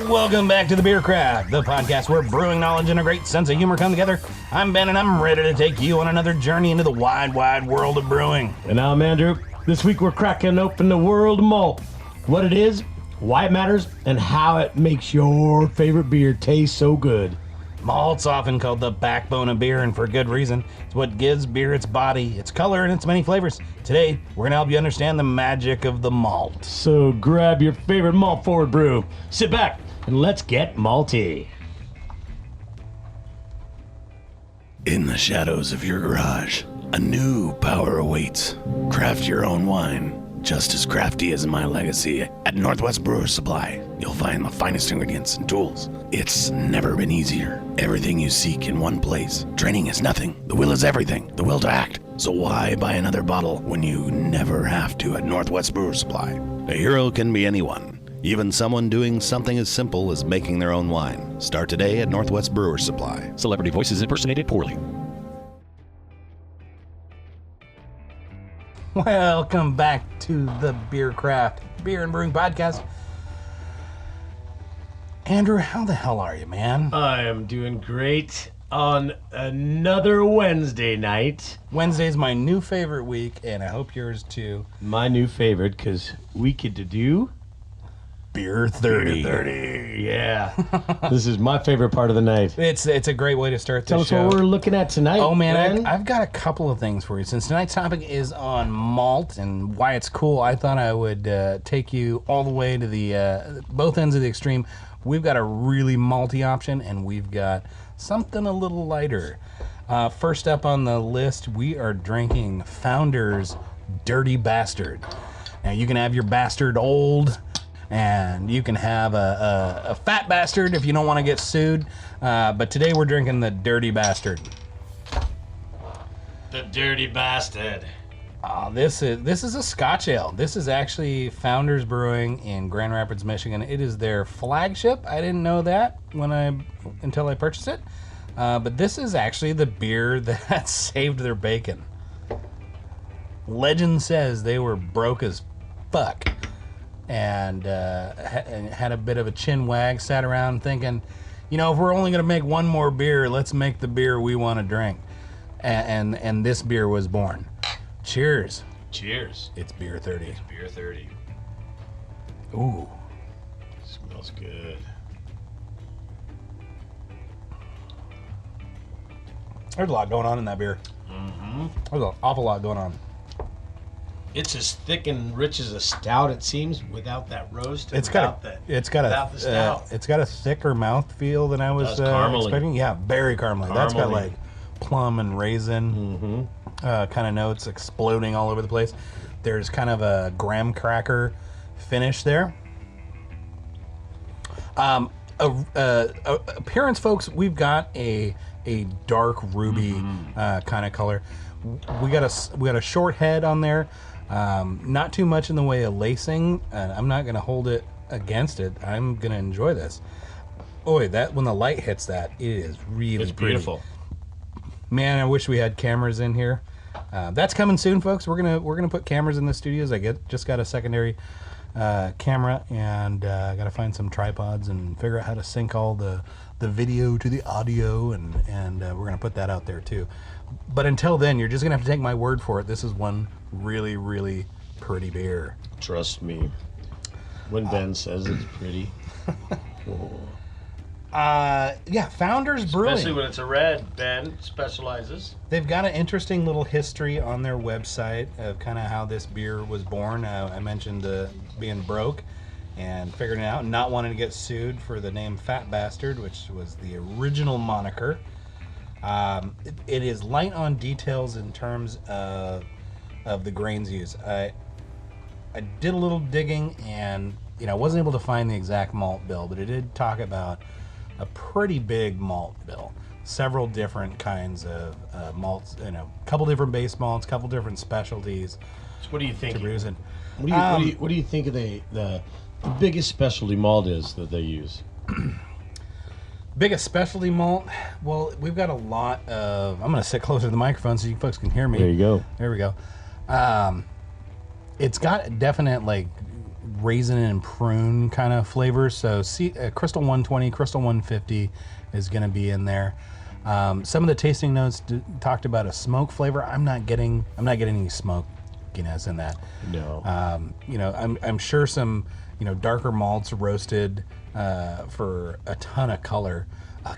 Welcome back to the Beer Craft, the podcast where brewing knowledge and a great sense of humor come together. I'm Ben, and I'm ready to take you on another journey into the wide, wide world of brewing. And I'm Andrew. This week we're cracking open the world of malt. What it is, why it matters, and how it makes your favorite beer taste so good. Malt's often called the backbone of beer, and for good reason. It's what gives beer its body, its color, and its many flavors. Today, we're going to help you understand the magic of the malt. So grab your favorite malt-forward brew, sit back, and let's get malty. In the shadows of your garage, a new power awaits. Craft your own wine. Just as crafty as my legacy at Northwest Brewer Supply. You'll find the finest ingredients and tools. It's never been easier. Everything you seek in one place. Training is nothing. The will is everything. The will to act. So why buy another bottle when you never have to at Northwest Brewer Supply? A hero can be anyone. Even someone doing something as simple as making their own wine. Start today at Northwest Brewer Supply. Celebrity voices impersonated poorly. Welcome back to the Beer Craft Beer and Brewing Podcast. Andrew, how the hell are you, man? I am doing great on another Wednesday night. Wednesday's my new favorite week, and I hope yours too. My new favorite, because we get to do Beer 30. Beer 30, yeah. This is my favorite part of the night. It's a great way to start the Tell show. us what we're looking at tonight. Oh man, Ben. I've got a couple of things for you. Since tonight's topic is on malt and why it's cool, I thought I would take you all the way to the both ends of the extreme. We've got a really malty option, and we've got something a little lighter. First up on the list, we are drinking Founder's Dirty Bastard. Now you can have your bastard old, and you can have a fat bastard if you don't want to get sued. But today we're drinking the Dirty Bastard. The Dirty Bastard. This is a Scotch ale. This is actually Founders Brewing in Grand Rapids, Michigan. It is their flagship. I didn't know that until I purchased it. But this is actually the beer that saved their bacon. Legend says they were broke as fuck. And had a bit of a chin wag, sat around thinking, you know, if we're only going to make one more beer, let's make the beer we want to drink. And this beer was born. Cheers. Cheers. It's Beer 30. It's Beer 30. Ooh. Smells good. There's a lot going on in that beer. Mm-hmm. There's an awful lot going on. It's as thick and rich as a stout, it seems, without that roast. It's got a thicker mouth feel than I was expecting. Yeah, very caramely. That's got like plum and raisin kind of notes exploding all over the place. There's kind of a graham cracker finish there. Appearance, folks, we've got a dark ruby kind of color. We got a short head on there. Not too much in the way of lacing. I'm not going to hold it against it. I'm going to enjoy this. Boy, that when the light hits that, it is really It's pretty. beautiful. Man, I wish we had cameras in here. That's coming soon, folks. We're gonna put cameras in the studios. Just got a secondary camera, and got to find some tripods and figure out how to sync all the video to the audio, and we're gonna put that out there too. But until then, you're just gonna have to take my word for it. This is one really, really pretty beer. Trust me. When Ben says it's pretty. Yeah, Founders Brewing. Especially when it's a red, Ben specializes. They've got an interesting little history on their website of kind of how this beer was born. I mentioned being broke and figuring it out and not wanting to get sued for the name Fat Bastard, which was the original moniker. It is light on details in terms of the grains used. I did a little digging, and I wasn't able to find the exact malt bill, but it did talk about a pretty big malt bill. Several different kinds of malts, a couple different base malts, couple different specialties. So what do you think? What do you think of the biggest specialty malt is that they use? Biggest specialty malt? Well, we've got a lot of... I'm going to sit closer to the microphone so you folks can hear me. There you go. There we go. It's got definite, raisin and prune kind of flavors. So Crystal 120, Crystal 150 is going to be in there. Some of the tasting notes talked about a smoke flavor. I'm not getting any smokiness in that. No. You know, I'm sure some, you know, darker malts roasted for a ton of color.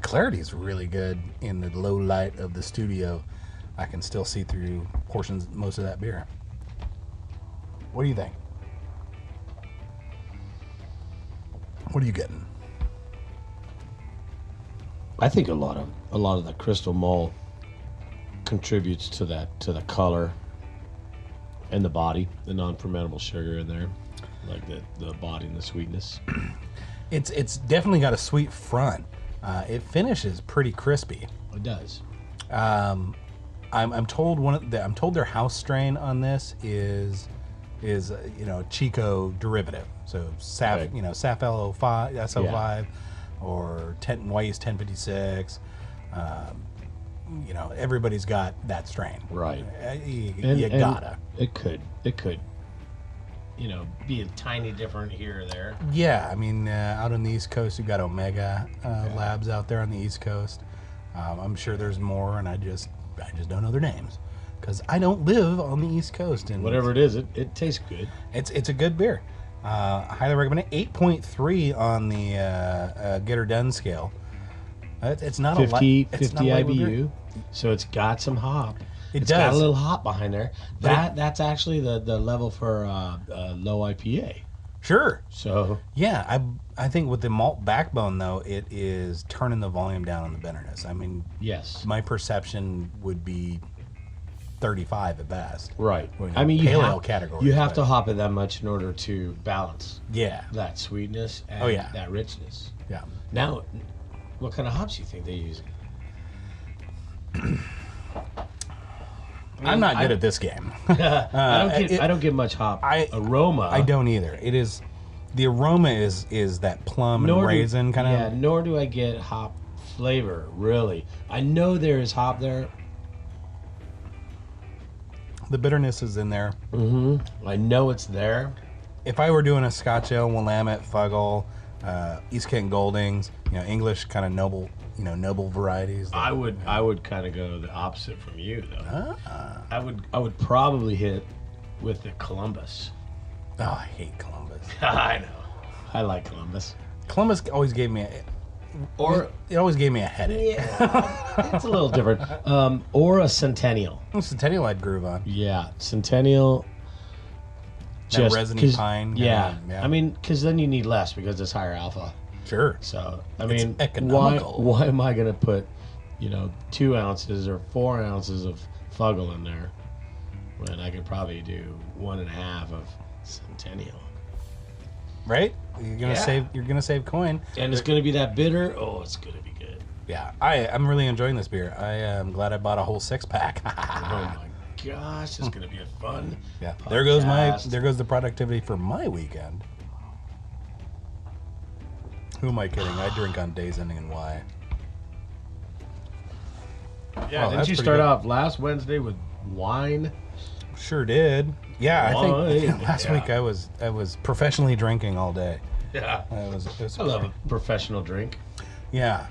Clarity is really good in the low light of the studio. I can still see through most of that beer. What do you think? What are you getting? I think a lot of the crystal malt contributes to the color and the body, the non-fermentable sugar in there, like the body and the sweetness. It's definitely got a sweet front. It finishes pretty crispy. It does. I'm told I'm told their house strain on this is you know, Chico derivative. So SAF, Right. you know, SAF LO5, SO5, Yeah. or Wise 1056. You know, everybody's got that strain. Right. You And gotta. It could, you know, be a tiny different here or there. Yeah, I mean, out on the East Coast, you've got Omega Labs out there on the East Coast. I'm sure there's more, and I just don't know their names because I don't live on the East Coast. And Whatever it is, it tastes good. it's a good beer. Highly recommend it. 8.3 on the Get Her Done scale. It's not 50 it's not a light beer. IBU, so it's got some hop. It's got a does. little hop behind there. That's actually the level for low IPA. Sure. So Yeah, I think with the malt backbone though, it is turning the volume down on the bitterness. I mean, yes, my perception would be 35 at best. right. Well, I mean, pale ale category, you have but- to hop it that much in order to balance Yeah. that sweetness and Oh, yeah. that richness. Yeah. Now, what kind of hops do you think they use? I'm not good at this game. I don't get much hop aroma. I don't either. It is the aroma is that plum and raisin kind of. Yeah, nor do I get hop flavor really. I know there is hop there. The bitterness is in there. I know it's there. If I were doing a Scotch ale, Willamette, Fuggle, East Kent Goldings, you know, English kind of noble varieties. I would kind of go the opposite from you though. I would probably hit with the Columbus. Oh, I hate Columbus. I know. I like Columbus. Columbus always gave me a headache. Yeah, it's a little different. Or a Centennial. Centennial I'd groove on. Yeah, Centennial. That resiny 'cause- pine. Yeah. Yeah. I mean, because then you need less because it's higher alpha. Sure. So I It's mean, economical. why am I gonna put, 2 ounces or 4 ounces of Fuggle in there when I could probably do 1.5 of Centennial? Right? You're gonna save coin. And it's gonna be that bitter. Oh, it's gonna be good. Yeah. I'm really enjoying this beer. I am glad I bought a whole 6-pack. Oh my gosh, it's gonna be a fun. Yeah. podcast. There goes the productivity for my weekend. Who am I kidding? I drink on days ending in Y. Yeah, Oh, didn't that's you pretty start good. off last Wednesday with wine? Sure did. Yeah, I think Wine. last Yeah. week I was professionally drinking all day. Yeah. It was I love a professional drink. Yeah.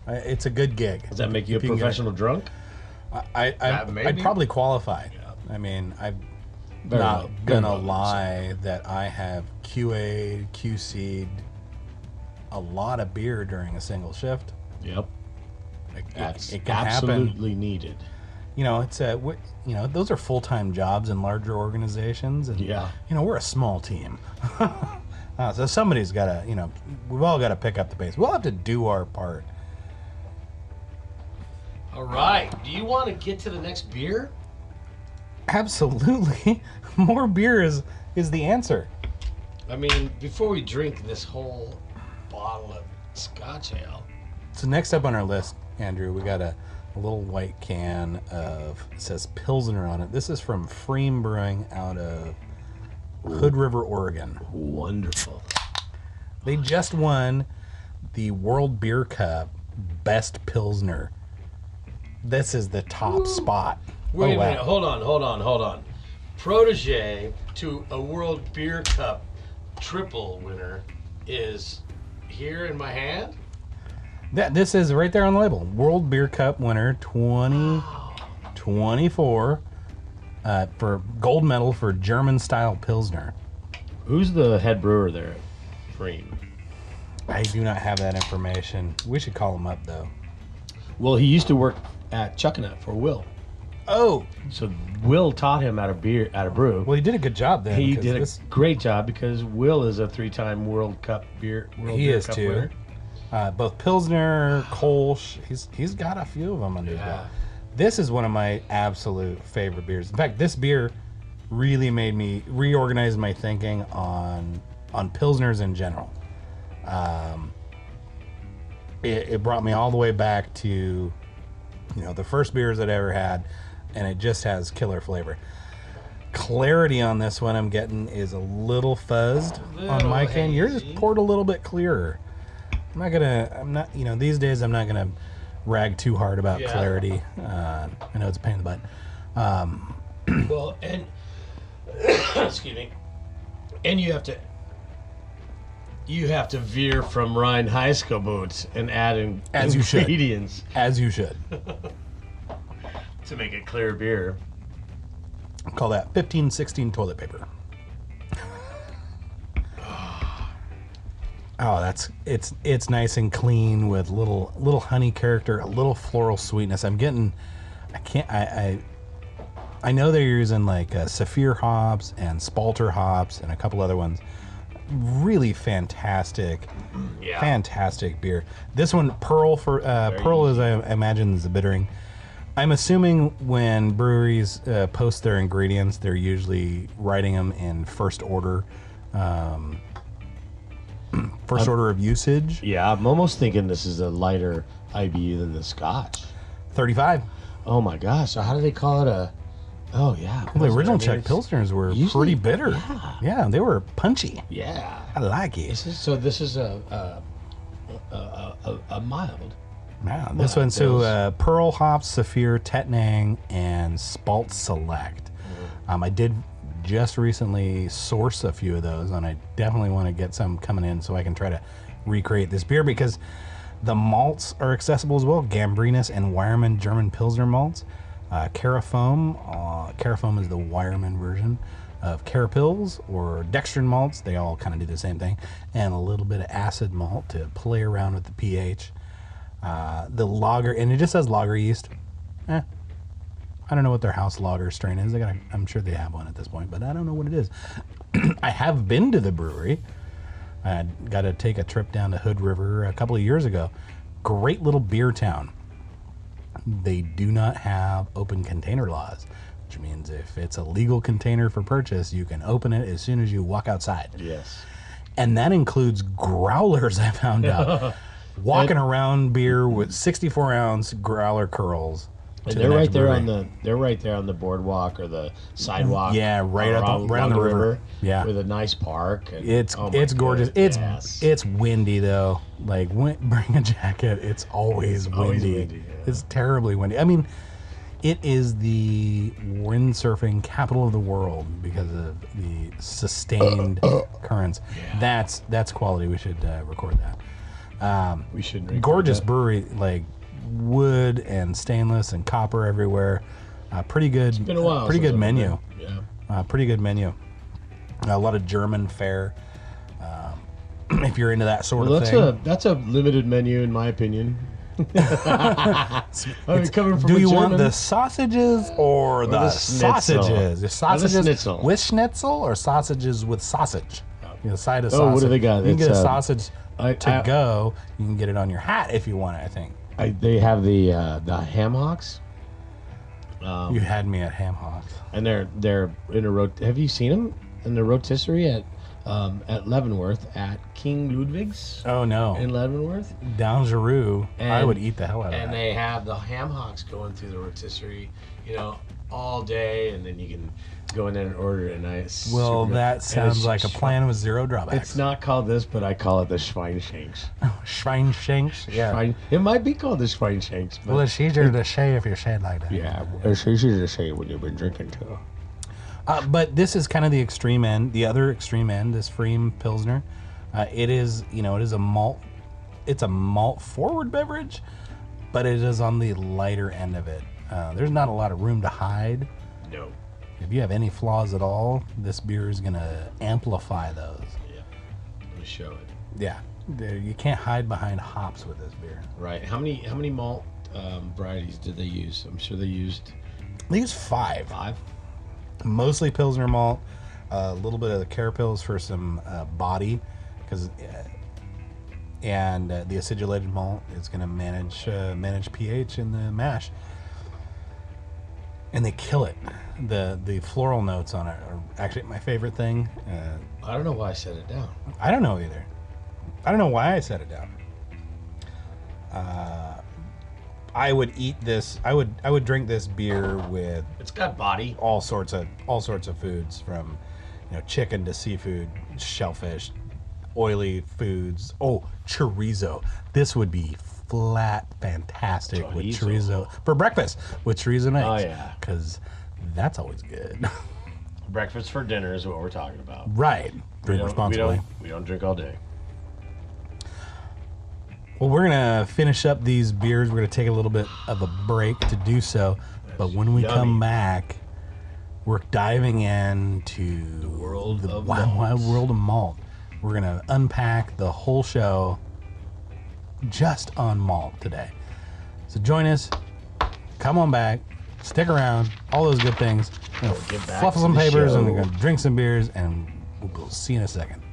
It's a good gig. Does that make you a If can get it. professional drunk? I'd maybe? probably qualify. Yeah. I mean, I'm Very not well- very gonna well lie that I have QA'd, QC'd a lot of beer during a single shift. Yep. It That's can happen. absolutely needed. It's those are full-time jobs in larger organizations, and Yeah. we're a small team. So somebody's got to, we've all got to pick up the pace. We'll have to do our part. All right. Do you want to get to the next beer? Absolutely. More beer is the answer. I mean, before we drink this whole bottle of Scotch ale. So next up on our list, Andrew, we got a little white can of, it says Pilsner on it. This is from Freem Brewing out of Hood River, Oregon. Wonderful. They just won the World Beer Cup Best Pilsner. This is the top spot. Wait a wow. minute. Hold on. Protege to a World Beer Cup triple winner is here in my hand. This is right there on the label. World Beer Cup winner 2024 for gold medal for German style Pilsner. Who's the head brewer there at Freem? I do not have that information. We should call him up though. Well, he used to work at Chuckanut for Will. Oh, So Will taught him how to brew. well, he did a good job then. He 'cause did a this- great job because Will is a 3-time World Beer He is Cup too. winner. Both Pilsner, Kolsch. He's got a few of them under his belt. This is one of my absolute favorite beers. In fact, this beer really made me reorganize my thinking on Pilsners in general. It brought me all the way back to, the first beers I'd ever had, and it just has killer flavor. Clarity on this one I'm getting is a little fuzzed on my can. Yours is poured a little bit clearer. These days I'm not gonna rag too hard about clarity. I know it's a pain in the butt. Well, and excuse me, and you have to veer from Rheinheitsgebot and add in As you should. ingredients As you should. to make it clear beer. Call that 15-16 toilet paper. Oh, it's nice and clean with little honey character, a little floral sweetness. I know they're using like Saphir hops and Spalter hops and a couple other ones. Really fantastic beer. This one, Pearl is, I imagine, is the bittering. I'm assuming when breweries post their ingredients, they're usually writing them in first order of usage. Yeah, I'm almost thinking this is a lighter IBU than the Scotch. 35. Oh my gosh! So how do they call it a? Oh yeah, Well, the original Pilsner. Czech Pilsners were Usually- pretty bitter. Yeah, they were punchy. Yeah. I like it. This is a mild. Yeah, this one, so Pearl hops, Saphir, Tettnang, and Spalt Select. I did just recently source a few of those, and I definitely want to get some coming in so I can try to recreate this beer because the malts are accessible as well. Gambrinus and Weyermann German Pilsner malts. Carafoam. Carafoam is the Weyermann version of Carapils or Dextrin malts. They all kind of do the same thing. And a little bit of acid malt to play around with the pH. The lager, and it just says lager yeast. I don't know what their house lager strain is. I'm sure they have one at this point, but I don't know what it is. I have been to the brewery. I got to take a trip down to Hood River a couple of years ago. Great little beer town. They do not have open container laws, which means if it's a legal container for purchase, you can open it as soon as you walk outside. Yes. And that includes growlers, I found out. Walking around beer with 64-ounce growler curls. And to they're the right next there brewery. on the boardwalk or the sidewalk. Yeah, right on the river. Yeah. with a nice park. And, It's oh my gorgeous. goodness. It's windy though. Like bring a jacket. It's always windy. always windy, yeah. It's terribly windy. I mean, it is the windsurfing capital of the world because of the sustained currents. Yeah. That's quality. We should record that. we shouldn't. record Gorgeous that. brewery, like wood and stainless and copper everywhere. Pretty good. It's been a while. Pretty since good I've been menu. there. Yeah. Pretty good menu. A lot of German fare. If you're into that sort Well, of thing. that's a limited menu in my opinion. Coming from Do a you want German- the sausages or the the schnitzel? sausages? The sausages schnitzel. with schnitzel or sausages with sausage? Side of Oh, sausage. what do they got? You can get a It's, sausage I- to go. You can get it on your hat if you want it, I think. They have the ham hocks, You had me at ham hocks. and they're in a have you seen them in the rotisserie at Leavenworth at King Ludwig's Oh, no. in Leavenworth? Down Giroux, I And- would eat the hell out of And that. they have the ham hocks going through the rotisserie, all day, and then you can go in there and order it. And Well, that and sounds it's like a plan with zero drawbacks. It's not called this, but I call it the Schweinshanks. Schweinshanks? Yeah. It might be called the Schweinshanks. But Well, it's easier to say if you're saying like that. yeah, it's easier to say when you've been drinking too. But this is kind of the extreme end, the other extreme end, this Freem Pilsner. It is, it is a malt. It's a malt-forward beverage, but it is on the lighter end of it. There's not a lot of room to hide. No. If you have any flaws at all, this beer is going to amplify those. Yeah. Let me show it. Yeah. You can't hide behind hops with this beer. Right. How many malt varieties did they use? I'm sure they used... They use 5. 5? Mostly Pilsner malt, a little bit of the Carapils for some body, and the acidulated malt is going to manage pH in the mash. And they kill it. The floral notes on it are actually my favorite thing. I don't know why I set it down. I don't know either. I don't know why I set it down. I would eat this. I would drink this beer with. It's got body. All sorts of foods, from chicken to seafood, shellfish, oily foods. Oh, chorizo. This would be flat fantastic with chorizo for breakfast with chorizo and eggs. Oh yeah, because that's always good. Breakfast for dinner is what we're talking about. Right. Drink responsibly. We don't drink all day. Well, we're going to finish up these beers. We're going to take a little bit of a break to do so. But when we come back, we're diving into the world of wide world of malt. We're going to unpack the whole show just on malt today. So join us. Come on back. Stick around. All those good things. We're going to fluff some papers and we're going to drink some beers, and we'll see you in a second.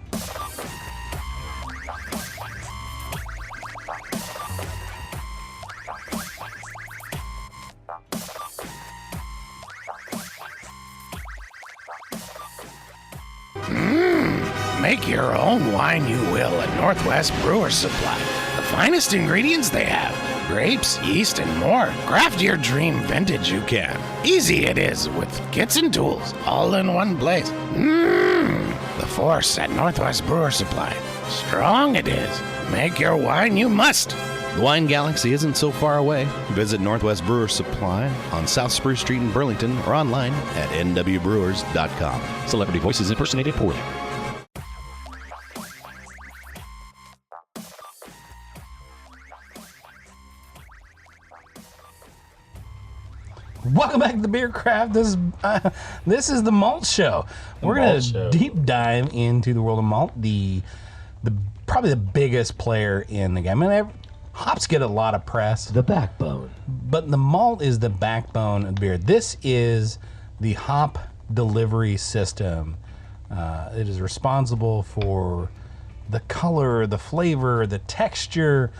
Make your own wine you will at Northwest Brewer Supply. The finest ingredients they have. Grapes, yeast, and more. Craft your dream vintage you can. Easy it is with kits and tools all in one place. The force at Northwest Brewer Supply. Strong it is. Make your wine you must. The wine galaxy isn't so far away. Visit Northwest Brewer Supply on South Spruce Street in Burlington or online at nwbrewers.com. Celebrity voices impersonated poorly. Welcome back to the Beer Craft. This is the Malt Show. We're going to deep dive into the world of malt. The probably the biggest player in the game. I mean, hops get a lot of press. The backbone. But the malt is the backbone of beer. This is the hop delivery system. It is responsible for the color, the flavor, the texture,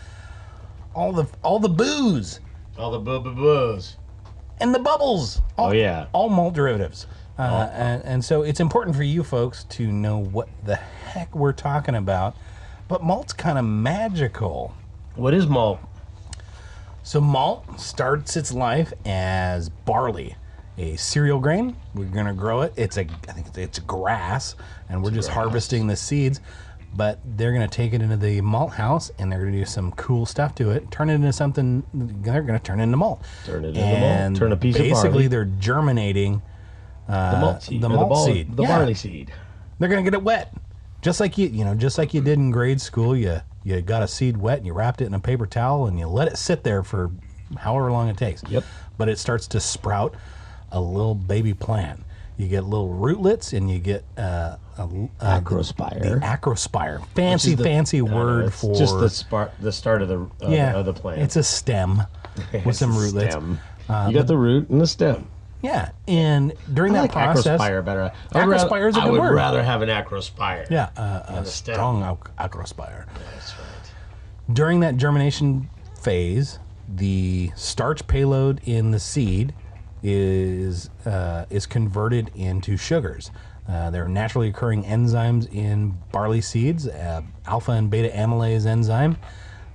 all the booze. All the buzz. And the bubbles. All malt derivatives. And so it's important for you folks to know what the heck we're talking about. But malt's kind of magical. What is malt? So malt starts its life as barley, a cereal grain. We're going to grow it. I think it's grass, and we're just harvesting the seeds. But they're going to take it into the malt house, and they're going to do some cool stuff to it. Turn it into something. They're going to turn it into malt. Turn it into malt. Turn a piece of barley. Basically, they're germinating the malt seed. The barley seed. They're going to get it wet, just like you did in grade school. You got a seed wet, and you wrapped it in a paper towel, and you let it sit there for however long it takes. Yep. But it starts to sprout a little baby plant. You get little rootlets, and you get acrospire. The acrospire, fancy word for just the start of the plant. It's a stem with some rootlets. You got the root and the stem. Yeah, and during that process, acrospire better. Acrospire is a good word. I would rather have an acrospire. Yeah, a strong acrospire. Yeah, that's right. During that germination phase, the starch payload in the seed is converted into sugars. There are naturally occurring enzymes in barley seeds, alpha and beta amylase enzyme,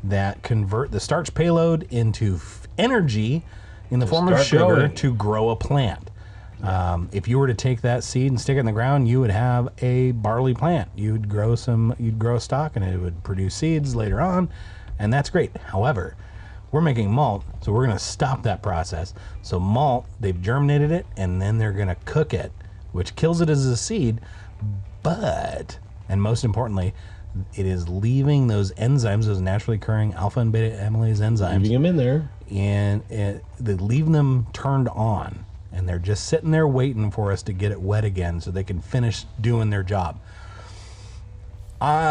that convert the starch payload into energy in the form of sugar to grow a plant. If you were to take that seed and stick it in the ground, you would have a barley plant. You'd grow a stalk, and it would produce seeds later on, and that's great. However, we're making malt, so we're going to stop that process. So malt, they've germinated it, and then they're going to cook it which kills it as a seed, but, and most importantly, it is leaving those enzymes, those naturally occurring alpha and beta amylase enzymes. Leaving them in there. And they leave them turned on. And they're just sitting there waiting for us to get it wet again so they can finish doing their job.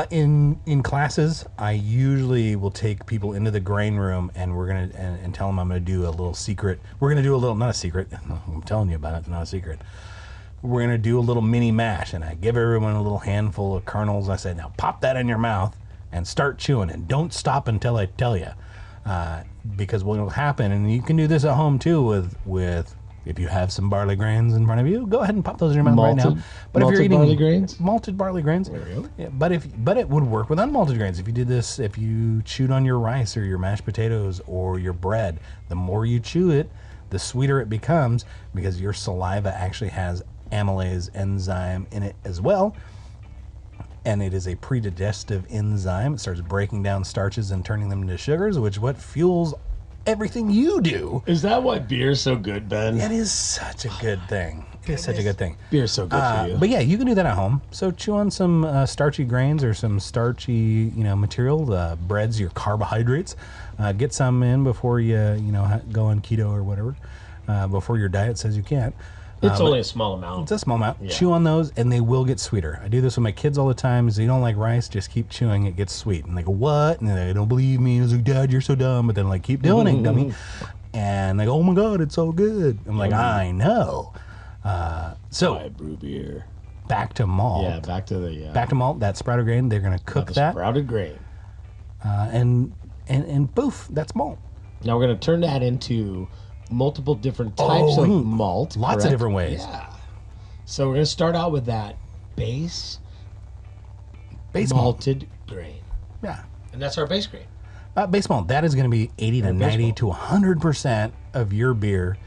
In classes, I usually will take people into the grain room and we're gonna and tell them I'm gonna do a little secret. We're gonna do a little, not a secret, I'm telling you about it, it's not a secret. We're gonna do a little mini mash, and I give everyone a little handful of kernels. I say, now pop that in your mouth and start chewing, and don't stop until I tell you, because what will happen, and you can do this at home too with if you have some barley grains in front of you, go ahead and pop those in your mouth right now. But if you're eating barley grains, malted barley grains, there we go. yeah, but it would work with unmalted grains. If you did this, if you chewed on your rice or your mashed potatoes or your bread, the more you chew it, the sweeter it becomes, because your saliva actually has amylase enzyme in it as well, and it is a predigestive enzyme. It starts breaking down starches and turning them into sugars, which is what fuels everything you do. Is that why beer's so good, Ben? It is such a good thing. It is such a good thing. Beer's so good for you. But yeah, you can do that at home. So chew on some starchy grains or some starchy, material. Breads, your carbohydrates. Get some in before you, go on keto or whatever. Before your diet says you can't. It's only a small amount. It's a small amount. Yeah. Chew on those, and they will get sweeter. I do this with my kids all the time. So you don't like rice, just keep chewing. It gets sweet. And they go, what? And they don't believe me. I was like, Dad, you're so dumb. But then keep doing it, dummy. And they go, oh my God, it's so good. I'm like, I know. So I brew beer. back to malt. Yeah, back to malt. That sprouted grain. They're gonna cook that. Sprouted grain. And poof, that's malt. Now we're gonna turn that into multiple different types of malt. Lots correct? of different ways. Yeah. So we're gonna start out with that base Base malted grain, Yeah. and that's our base grain. Base malt. That is going to be 80 to 90 to 100% of your beer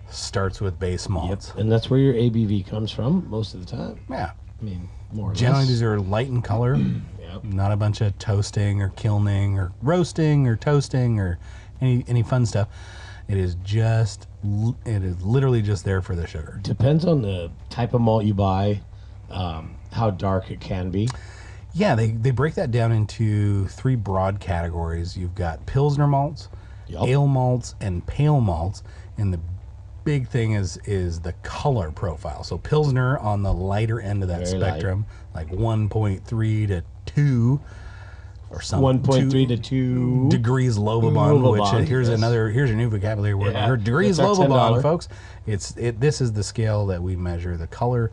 starts with base malts. And that's where your ABV comes from most of the time. Yeah. I mean, more or Generally, less. these are light in color. Yep. Not a bunch of toasting or kilning or roasting or toasting or any fun stuff. It is literally just there for the sugar. Depends on the type of malt you buy, how dark it can be. Yeah, they break that down into 3 broad categories. You've got Pilsner malts, Yep. ale malts, and pale malts. And the big thing is the color profile. So Pilsner on the lighter end of that Very spectrum, like 1.3 to 2 or something. 1.3 to 2 degrees Lovibond, which Lovibond, here's yes. here's your new vocabulary word. Yeah, Your degrees that's our Lovibond, $10. folks. This is the scale that we measure the color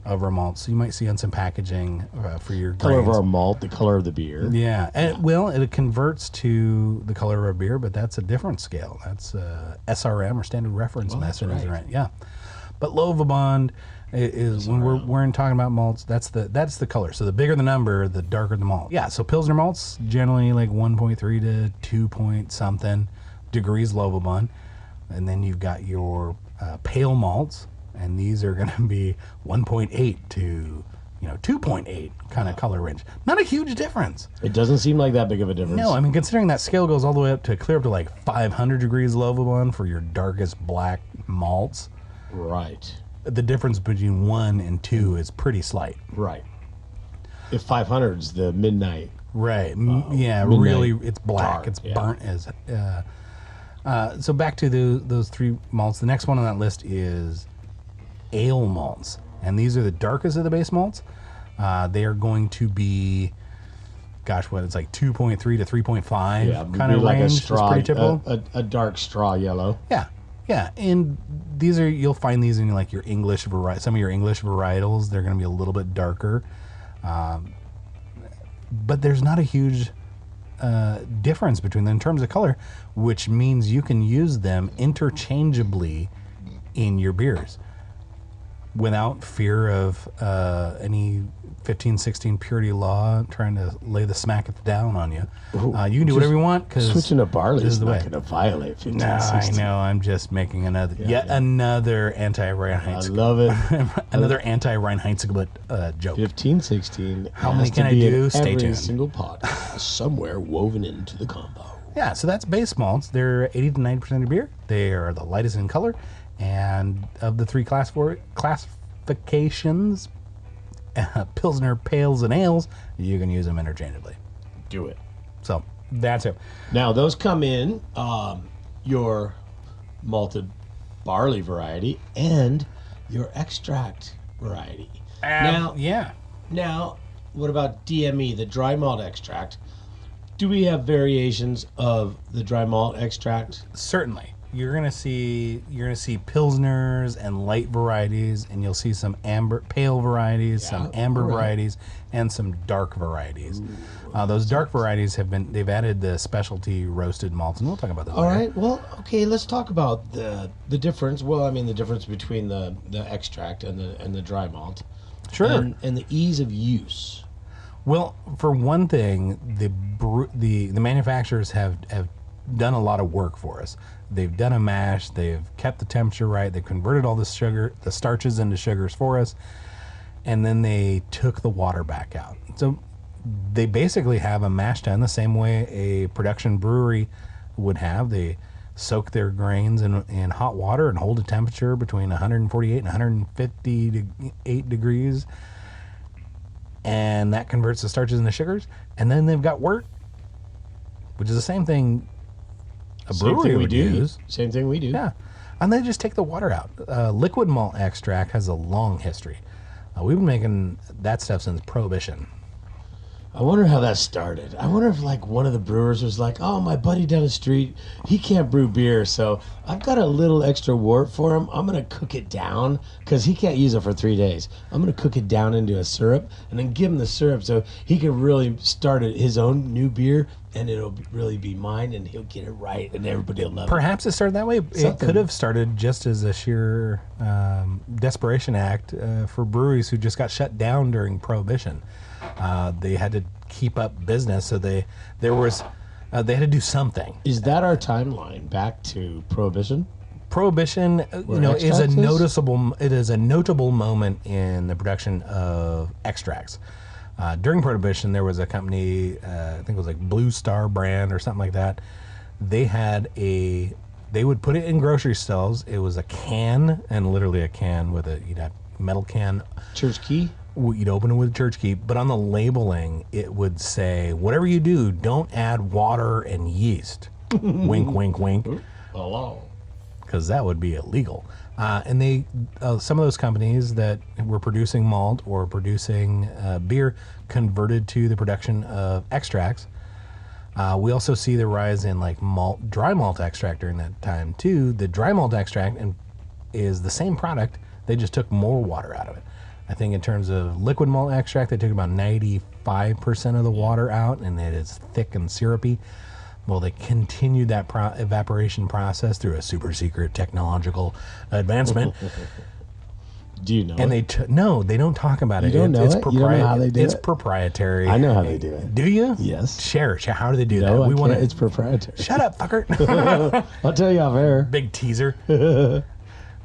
of our malt. So you might see on some packaging for your color of grains. our malt, the color of the beer. Yeah, and it converts to the color of our beer, but that's a different scale. That's SRM or standard reference method, right? Yeah, but Lovibond is when we're talking about malts. That's the color. So the bigger the number, the darker the malt. Yeah. So Pilsner malts generally like 1.3 to 2 point something degrees Lovibond, and then you've got your pale malts, and these are going to be 1.8 to 2.8 kind of color range. Not a huge difference. It doesn't seem like that big of a difference. No, I mean, considering that scale goes all the way up to clear up to like 500 degrees Lovibond for your darkest black malts, Right. the difference between 1 and 2 is pretty slight. Right. If 500's the midnight. Right. Yeah, midnight really, it's black. dark, It's yeah. burnt as. So back to those 3 malts. The next one on that list is ale malts, and these are the darkest of the base malts. They are going to be, it's like 2.3 to 3.5 Yeah, kind of like range. a straw, It's pretty typical. a dark straw yellow. Yeah, and you'll find these in like your English some of your English varietals. They're going to be a little bit darker, but there's not a huge difference between them in terms of color, which means you can use them interchangeably in your beers without fear of any 1516 purity law trying to lay the smack down on you. You can do whatever you want because Switching to barley this is is the not way. going to violate 15, No, I 16. know. I'm just making another anti-Reinheitsgebot. I love it. Another anti-Reinheitsgebot joke. 15, 16. How has many to can I be do? in Stay every tuned. single podcast somewhere woven into the combo. Yeah, so that's base malts. They're 80 to 90% of beer. They are the lightest in color, and of the 3 classified specifications, Pilsner Pales and Ales, you can use them interchangeably. Do it. So that's it. Now, those come in your malted barley variety and your extract variety. Yeah. Now, what about DME, the dry malt extract? Do we have variations of the dry malt extract? Certainly. You're gonna see pilsners and light varieties, and you'll see some pale varieties, some amber varieties, and some dark varieties. Those dark varieties they've added the specialty roasted malts, and we'll talk about those. All later. right. Well, okay. Let's talk about the difference. Well, I mean the difference between the extract and the dry malt. Sure. And the ease of use. Well, for one thing, the manufacturers have done a lot of work for us. They've done a mash. They've kept the temperature right. They've converted all the starches into sugars for us, and then they took the water back out. So they basically have a mash tun the same way a production brewery would have. They soak their grains in hot water and hold a temperature between 148 and 158 degrees, and that converts the starches into sugars. And then they've got wort, which is the same thing a brewery would use. Same thing we do. Yeah. And they just take the water out. Liquid malt extract has a long history. We've been making that stuff since Prohibition. I wonder how that started. I wonder if like one of the brewers was like, "Oh, my buddy down the street, he can't brew beer, so I've got a little extra wort for him. I'm gonna cook it down because he can't use it for 3 days. I'm gonna cook it down into a syrup and then give him the syrup so he can really start his own new beer, and it'll really be mine, and he'll get it right, and everybody will love it." Perhaps it started that way. It could have started just as a sheer desperation act for breweries who just got shut down during Prohibition. They had to keep up business, so they had to do something. Is that our timeline back to Prohibition? Prohibition, is a noticeable. It is a notable moment in the production of extracts. During Prohibition, there was a company, I think it was like Blue Star brand or something like that. They would put it in grocery stores. It was a can, and literally a can with a metal can. Church key? You'd open it with a church key, but on the labeling, it would say, "Whatever you do, don't add water and yeast." Wink, wink, wink. Hello. Because that would be illegal. And some of those companies that were producing malt or producing beer converted to the production of extracts. We also see the rise in like dry malt extract during that time too. The dry malt extract is the same product. They just took more water out of it. I think in terms of liquid malt extract, they took about 95% of the water out, and it is thick and syrupy. Well, they continued that evaporation process through a super secret technological advancement. Do you know? And it? They don't talk about it. You don't know it's it? You don't know how they do It's it? proprietary. I know how they do it. Do you? Yes. Share. How do they do that? No, want it's proprietary. Shut up, fucker. I'll tell you off air. Big teaser.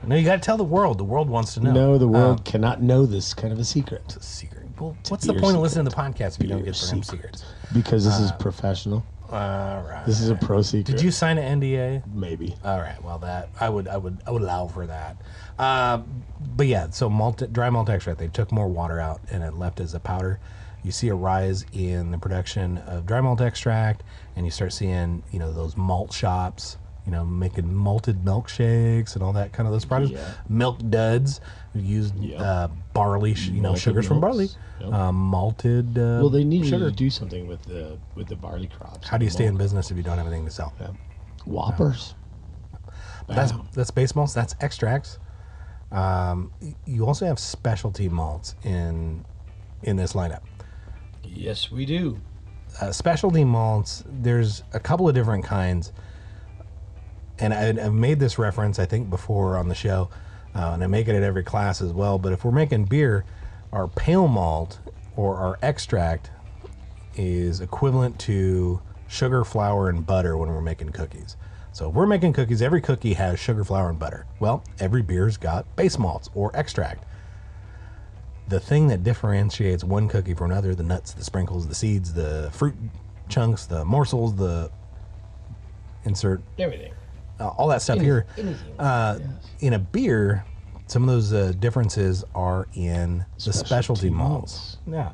No, you got to tell the world. The world wants to know. No, the world cannot know this kind of a secret. It's a secret. Well, what's the point of listening to the podcast if you don't get from secrets? Because this is professional. All right. This is a pro secret. Did you sign an NDA? Maybe. All right. Well, that I would allow for that. But yeah, so dry malt extract, they took more water out and it left as a powder. You see a rise in the production of dry malt extract, and you start seeing those malt shops, making malted milkshakes and all that kind of those products. Yeah. Milk duds used barley, sugars from barley, malted. Well, they needed sugar. to do something with the barley crops. How do you stay in business if you don't have anything to sell? Yeah. Whoppers. That's base malts. That's extracts. You also have specialty malts in this lineup. Yes, we do. Specialty malts. There's a couple of different kinds, and I've made this reference I think before on the show, and I make it at every class as well. But if we're making beer, our pale malt or our extract is equivalent to sugar, flour, and butter when we're making cookies. So if we're making cookies, every cookie has sugar, flour, and butter. Well, every beer's got base malts or extract. The thing that differentiates one cookie from another, the nuts, the sprinkles, the seeds, the fruit chunks, the morsels, the insert Everything. all that stuff here. In a beer, some of those differences are in the specialty malts. Yeah.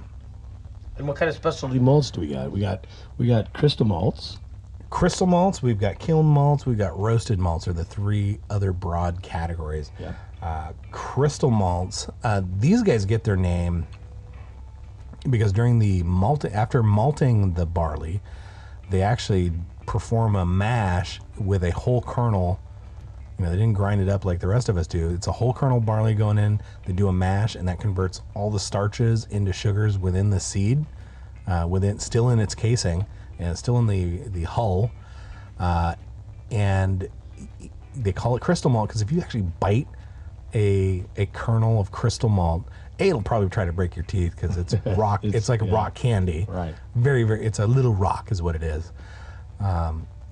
And what kind of specialty malts do we got? We got crystal malts. Crystal malts, we've got kiln malts, we've got roasted malts are the three other broad categories. Yeah. Crystal malts, these guys get their name because during the after malting the barley, they actually perform a mash with a whole kernel. They didn't grind it up like the rest of us do. It's a whole kernel barley going in. They do a mash, and that converts all the starches into sugars within the seed, still in its casing, and still in the hull. And they call it crystal malt because if you actually bite a kernel of crystal malt, it'll probably try to break your teeth because it's rock. it's like rock candy. Right. Very, very. It's a little rock, is what it is.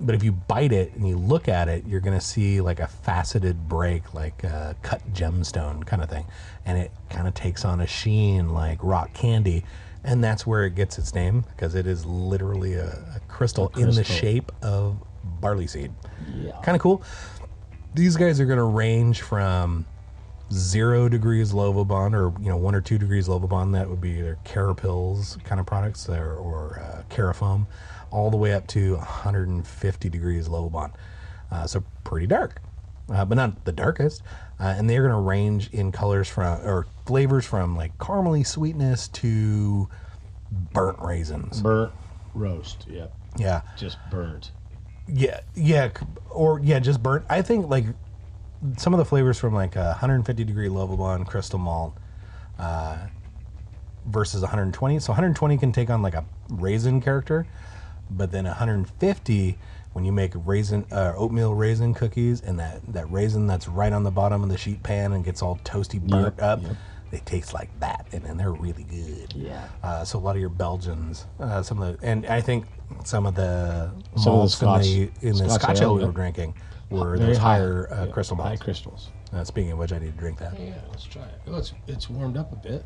But if you bite it and you look at it, you're going to see like a faceted break, like a cut gemstone kind of thing. And it kind of takes on a sheen like rock candy. And that's where it gets its name, because it is literally a crystal in the shape of barley seed. Yeah. Kind of cool. These guys are going to range from 0 degrees Lovibond, or 1 or 2 degrees Lovibond. That would be either Carapils kind of products or Carafoam, all the way up to 150 degrees Lovibond. So pretty dark, but not the darkest. And they're going to range in colors or flavors from like caramely sweetness to burnt raisins. Burnt roast. Yep. Yeah. Just burnt. Yeah. Just burnt. I think like some of the flavors from like 150 degree Lovibond crystal malt versus 120. So 120 can take on like a raisin character. But then 150, when you make oatmeal raisin cookies, and that raisin that's right on the bottom of the sheet pan and gets all toasty burnt up, they taste like that, and they're really good. Yeah. So a lot of your Belgians, and I think some of the Scotch, in the Scotch ale we were drinking were those higher crystal malts. High crystals. Speaking of which, I need to drink that. Yeah, let's try it. Oh, it's warmed up a bit.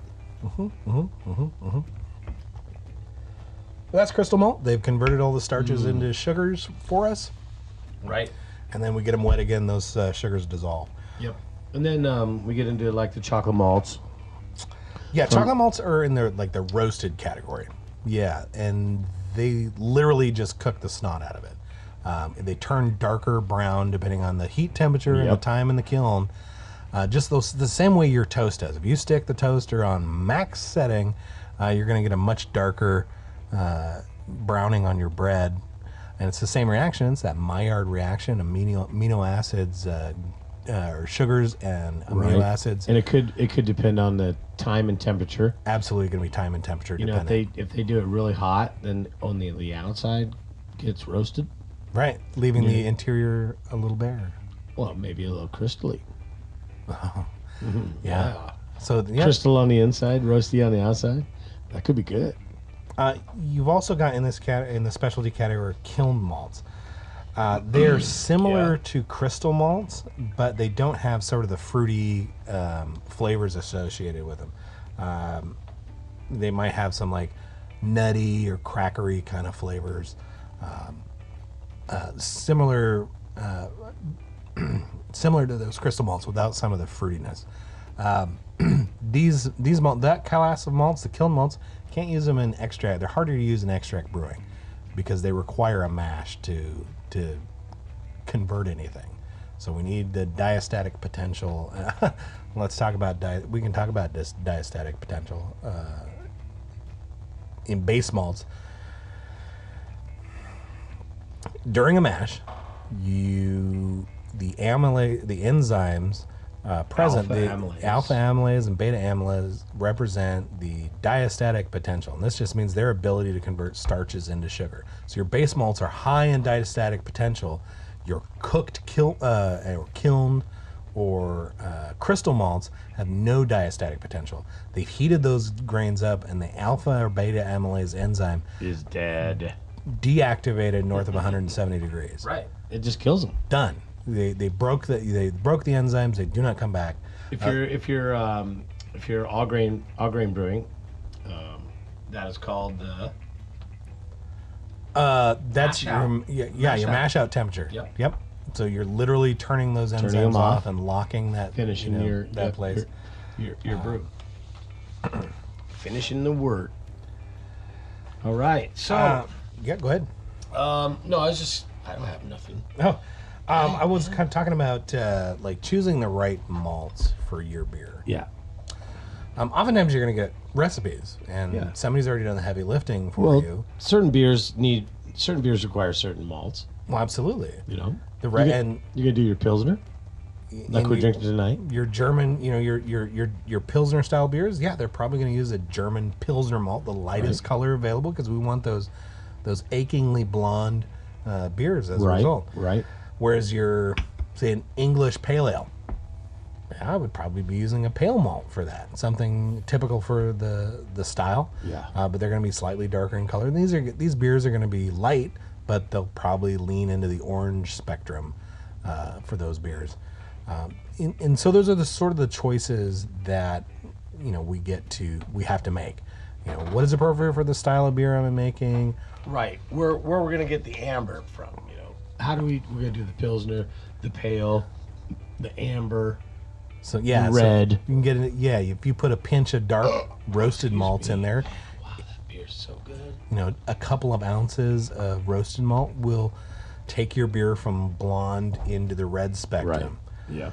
That's crystal malt. They've converted all the starches into sugars for us. Right. And then we get them wet again, those sugars dissolve. Yep. And then we get into like the chocolate malts. Yeah, chocolate malts are in the roasted category. Yeah, and they literally just cook the snot out of it. They turn darker brown depending on the heat temperature and the time in the kiln. Just the same way your toast does. If you stick the toaster on max setting, you're going to get a much darker browning on your bread, and it's the same reaction. It's that Maillard reaction, amino acids or sugars and amino acids. And it could depend on the time and temperature. Absolutely going to be time and temperature dependent. If they do it really hot, then on the outside gets roasted. Right, leaving the interior a little bare. Well, maybe a little crystally. Yeah. So crystal on the inside, roasty on the outside. That could be good. You've also got in the specialty category kiln malts. They're similar to crystal malts, but they don't have sort of the fruity flavors associated with them. They might have some like nutty or crackery kind of flavors, similar to those crystal malts without some of the fruitiness. These malt, that class of malts, the kiln malts, can't use them in extract. They're harder to use in extract brewing because they require a mash to convert anything. So we need the diastatic potential. Let's talk about we can talk about this diastatic potential in base malts. During a mash, the enzymes present, alpha amylase and beta amylase represent the diastatic potential, and this just means their ability to convert starches into sugar. So your base malts are high in diastatic potential. Your cooked kiln or crystal malts have no diastatic potential. They've heated those grains up, and the alpha or beta amylase enzyme is dead, deactivated north of 170 degrees. Right, it just kills them. Done. They broke the enzymes. They do not come back. If you're all grain brewing, that is called that's mash your mash out temperature. Yep. So you're literally turning those Turning enzymes them off off. and locking that, Finishing that place. your brew. Finishing the wort. All right. So, Yeah, go ahead. no, I don't have nothing. Oh, I was kind of talking about like choosing the right malts for your beer. Yeah. Oftentimes you're going to get recipes, and Yeah. somebody's already done the heavy lifting for you. certain beers require certain malts. Well, absolutely. You know, The you and gonna do your pilsner, like we're you- drinking tonight. your German, your Pilsner style beers, yeah, they're probably going to use a German Pilsner malt, the lightest color available, because we want those achingly blonde beers as a result. Right. Whereas your, say, an English pale ale, I would probably be using a pale malt for that, something typical for the style. Yeah. But they're going to be slightly darker in color. And these beers are going to be light, but they'll probably lean into the orange spectrum for those beers. And so those are the sort of the choices that we have to make. What is appropriate for the style of beer I'm making? Right. Where we're gonna get the amber from? How do we're gonna do the pilsner, the pale, the amber. So yeah, Red. So you can get it. Yeah, if you put a pinch of dark roasted malts in there, Wow, that beer's so good. a couple of ounces of roasted malt will take your beer from blonde into the red spectrum. Yeah.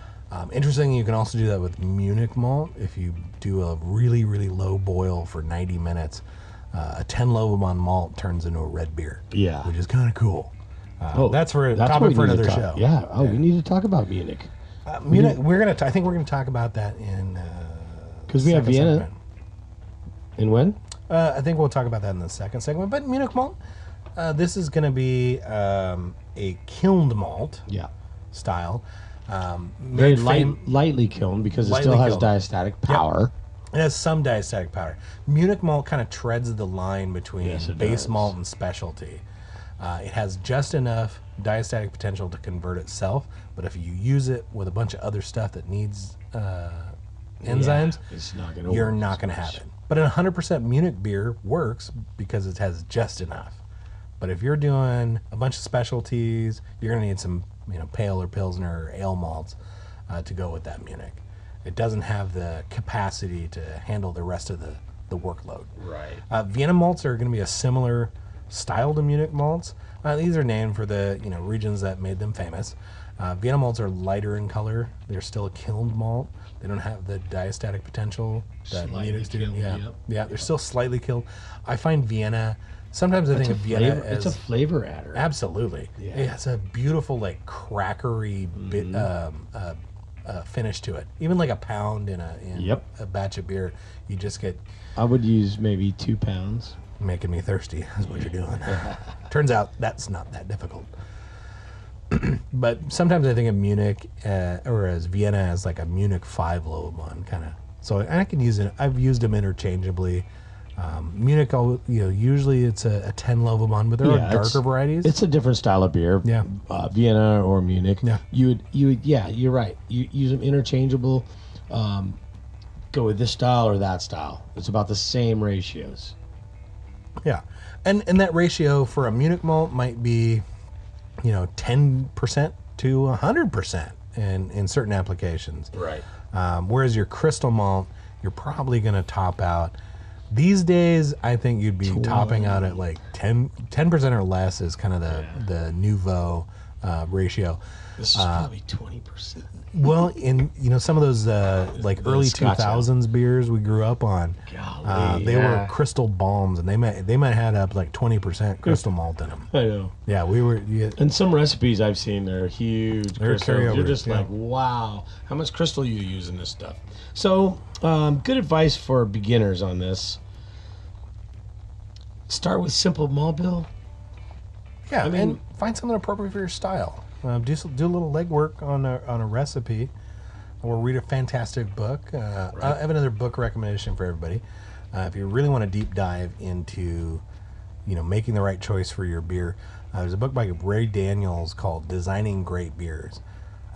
Interesting, you can also do that with Munich malt. If you do a really, really low boil for 90 minutes, a 10 Lovibond malt turns into a red beer. Yeah. Which is kind of cool. That's for a what topic we for need to another talk- show. Yeah. Oh, we need to talk about Munich Munich, I think we're gonna talk about that in because we have second Vienna. segment. And when? I think we'll talk about that in the second segment. But Munich malt, this is going to be a kilned malt Yeah. style. Very made lightly kiln because it Lightly still has kiln. diastatic power. It has some diastatic power. Munich malt kind of treads the line between Yes, it base does. malt and specialty. It has just enough diastatic potential to convert itself, but if you use it with a bunch of other stuff that needs enzymes, It's not gonna you're work not as going to much. have it. But an 100% Munich beer works because it has just enough. But if you're doing a bunch of specialties, you're going to need some, pale or pilsner or ale malts to go with that Munich. It doesn't have the capacity to handle the rest of the workload. Right. Vienna malts are going to be a similar style to Munich malts. These are named for the regions that made them famous. Vienna malts are lighter in color. They're still a kilned malt. They don't have the diastatic potential that Slightly Munich's do. killed, Yeah, yep. yeah, they're still slightly killed. I find Vienna. Sometimes I think of Vienna It's as a flavor adder. absolutely. Yeah. It has a beautiful crackery bit finish to it. Even like a pound in Yep. a batch of beer, you just get I would use maybe 2 pounds. making me thirsty. Is what you're doing. Turns out that's not that difficult. But sometimes I think of Munich or as Vienna as like a Munich 5 Lovibond kind of. So I can use it. I've used them interchangeably. Munich, usually it's a 10 Lovibond, but there are darker varieties. It's a different style of beer. Yeah. Vienna or Munich. Yeah. You would. Yeah, you're right. You use them interchangeable. Go with this style or that style. It's about the same ratios. Yeah, and that ratio for a Munich malt might be, 10% to 100% in certain applications. Right. Whereas your crystal malt, you're probably going to top out. These days, I think you'd be topping out at like 10% or less is kind of the nouveau ratio. This is probably 20%. Well, in some of those early Scotch ale. 2000s beers we grew up on, Golly, they yeah. were crystal balms, and they might have up like 20% crystal malt in them. I know. Yeah, we were. Yeah, And some recipes I've seen, they're huge. They're crystals. You're carryovers, just yeah. like, wow, how much crystal you use in this stuff. So, good advice for beginners on this. Start with simple malt bill. yeah, I mean- and find something appropriate for your style. Do a little legwork on a recipe, or read a fantastic book. I have another book recommendation for everybody. If you really want to deep dive into, making the right choice for your beer, there's a book by Ray Daniels called "Designing Great Beers."